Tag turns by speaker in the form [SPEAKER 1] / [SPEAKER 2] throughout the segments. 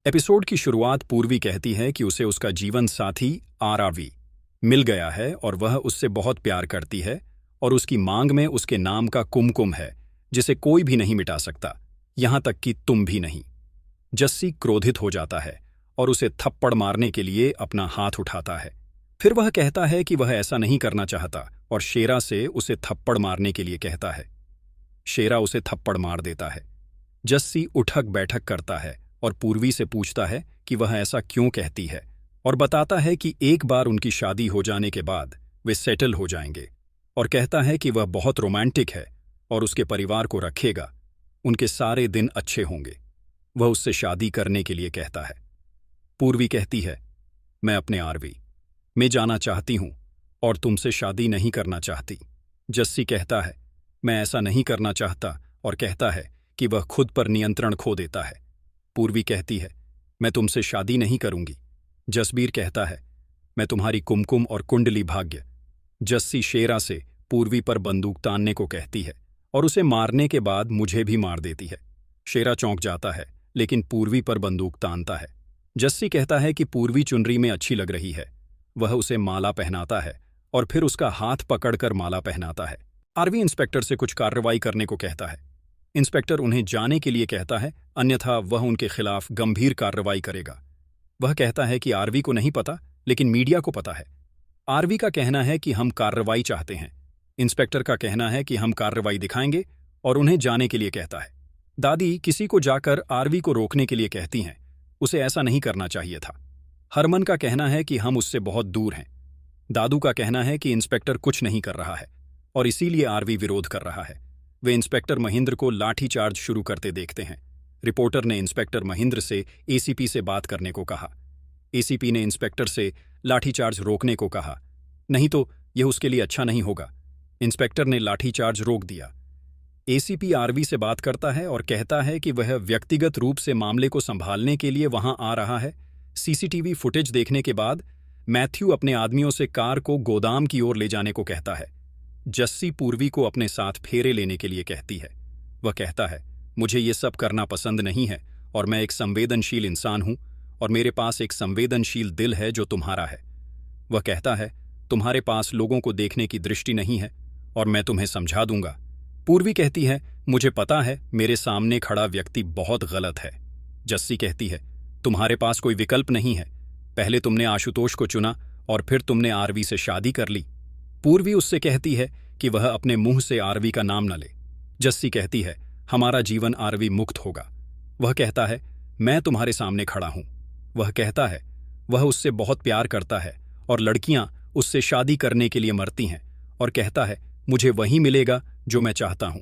[SPEAKER 1] Episode की शुरुआत पूर्वी कहती है कि उसे उसका जीवन साथी आरवी मिल गया है और वह उससे बहुत प्यार करती है और उसकी मांग में उसके नाम का कुमकुम है जिसे कोई भी नहीं मिटा सकता, यहां तक कि तुम भी नहीं। जस्सी क्रोधित हो जाता है और उसे थप्पड़ मारने के लिए अपना हाथ उठाता है। फिर वह कहता है कि वह ऐसा नहीं करना चाहता और शेरा से उसे थप्पड़ मारने के लिए कहता है। शेरा उसे थप्पड़ मार देता है। जस्सी उठक बैठक करता है और पूर्वी से पूछता है कि वह ऐसा क्यों कहती है और बताता है कि एक बार उनकी शादी हो जाने के बाद वे सेटल हो जाएंगे और कहता है कि वह बहुत रोमांटिक है और उसके परिवार को रखेगा, उनके सारे दिन अच्छे होंगे। वह उससे शादी करने के लिए कहता है। पूर्वी कहती है, मैं अपने आरवी में जाना चाहती हूं और तुमसे शादी नहीं करना चाहती। जस्सी कहता है, मैं ऐसा नहीं करना चाहता और कहता है कि वह खुद पर नियंत्रण खो देता है। पूर्वी कहती है, मैं तुमसे शादी नहीं करूंगी। जसबीर कहता है, मैं तुम्हारी कुमकुम और कुंडली भाग्य। जस्सी शेरा से पूर्वी पर बंदूक तानने को कहती है और उसे मारने के बाद मुझे भी मार देती है। शेरा चौंक जाता है लेकिन पूर्वी पर बंदूक तानता है। जस्सी कहता है कि पूर्वी चुनरी में अच्छी लग रही है। वह उसे माला पहनाता है और फिर उसका हाथ पकड़कर माला पहनाता है। आरवी इंस्पेक्टर से कुछ कार्रवाई करने को कहता है। इंस्पेक्टर उन्हें जाने के लिए कहता है, अन्यथा वह उनके खिलाफ गंभीर कार्रवाई करेगा। वह कहता है कि आरवी को नहीं पता लेकिन मीडिया को पता है। आरवी का कहना है कि हम कार्रवाई चाहते हैं। इंस्पेक्टर का कहना है कि हम कार्रवाई दिखाएंगे और उन्हें जाने के लिए कहता है। दादी किसी को जाकर आरवी को रोकने के लिए कहती हैं, उसे ऐसा नहीं करना चाहिए था। हरमन का कहना है कि हम उससे बहुत दूर हैं। दादू का कहना है कि इंस्पेक्टर कुछ नहीं कर रहा है और इसीलिए आरवी विरोध कर रहा है। वे इंस्पेक्टर महेंद्र को लाठीचार्ज शुरू करते देखते हैं। रिपोर्टर ने इंस्पेक्टर महेंद्र से एसीपी से बात करने को कहा। एसीपी ने इंस्पेक्टर से लाठीचार्ज रोकने को कहा, नहीं तो यह उसके लिए अच्छा नहीं होगा। इंस्पेक्टर ने लाठीचार्ज रोक दिया। एसीपी आरवी से बात करता है और कहता है कि वह व्यक्तिगत रूप से मामले को संभालने के लिए वहां आ रहा है। सीसीटीवी फुटेज देखने के बाद मैथ्यू अपने आदमियों से कार को गोदाम की ओर ले जाने को कहता है। जस्सी पूर्वी को अपने साथ फेरे लेने के लिए कहती है। वह कहता है, मुझे ये सब करना पसंद नहीं है और मैं एक संवेदनशील इंसान हूं और मेरे पास एक संवेदनशील दिल है जो तुम्हारा है। वह कहता है, तुम्हारे पास लोगों को देखने की दृष्टि नहीं है और मैं तुम्हें समझा दूंगा। पूर्वी कहती है, मुझे पता है मेरे सामने खड़ा व्यक्ति बहुत गलत है। जस्सी कहती है, तुम्हारे पास कोई विकल्प नहीं है। पहले तुमने आशुतोष को चुना और फिर तुमने आरवी से शादी कर ली। पूर्वी उससे कहती है कि वह अपने मुंह से आरवी का नाम न ले। जस्सी कहती है, हमारा जीवन आरवी मुक्त होगा। वह कहता है, मैं तुम्हारे सामने खड़ा हूं। वह कहता है, वह उससे बहुत प्यार करता है और लड़कियां उससे शादी करने के लिए मरती हैं और कहता है, मुझे वही मिलेगा जो मैं चाहता हूं।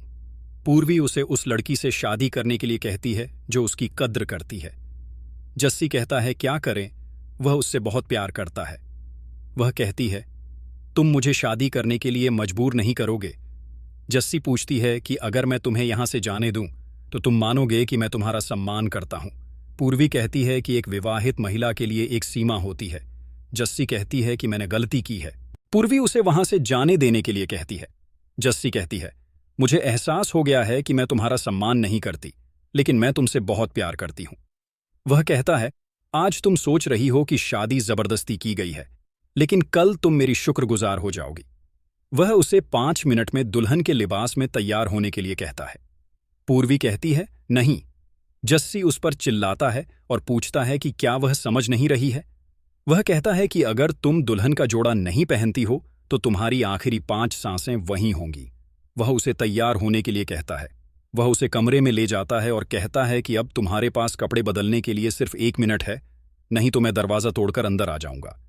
[SPEAKER 1] पूर्वी उसे उस लड़की से शादी करने के लिए कहती है जो उसकी कद्र करती है। जस्सी कहता है, क्या करें, वह उससे बहुत प्यार करता है। वह कहती है, तुम मुझे शादी करने के लिए मजबूर नहीं करोगे। जस्सी पूछती है कि अगर मैं तुम्हें यहां से जाने दूं तो तुम मानोगे कि मैं तुम्हारा सम्मान करता हूं। पूर्वी कहती है कि एक विवाहित महिला के लिए एक सीमा होती है। जस्सी कहती है कि मैंने गलती की है। पूर्वी उसे वहां से जाने देने के लिए कहती है। जस्सी कहती है, मुझे एहसास हो गया है कि मैं तुम्हारा सम्मान नहीं करती, लेकिन मैं तुमसे बहुत प्यार करती हूं। वह कहता है, आज तुम सोच रही हो कि शादी जबरदस्ती की गई है, लेकिन कल तुम मेरी शुक्रगुजार हो जाओगी। वह उसे 5 मिनट में दुल्हन के लिबास में तैयार होने के लिए कहता है। पूर्वी कहती है, नहीं। जस्सी उस पर चिल्लाता है और पूछता है कि क्या वह समझ नहीं रही है। वह कहता है कि अगर तुम दुल्हन का जोड़ा नहीं पहनती हो तो तुम्हारी आखिरी 5 सांसें वहीं होंगी। वह उसे तैयार होने के लिए कहता है। वह उसे कमरे में ले जाता है और कहता है कि अब तुम्हारे पास कपड़े बदलने के लिए सिर्फ 1 मिनट है, नहीं तो मैं दरवाजा तोड़कर अंदर आ जाऊंगा।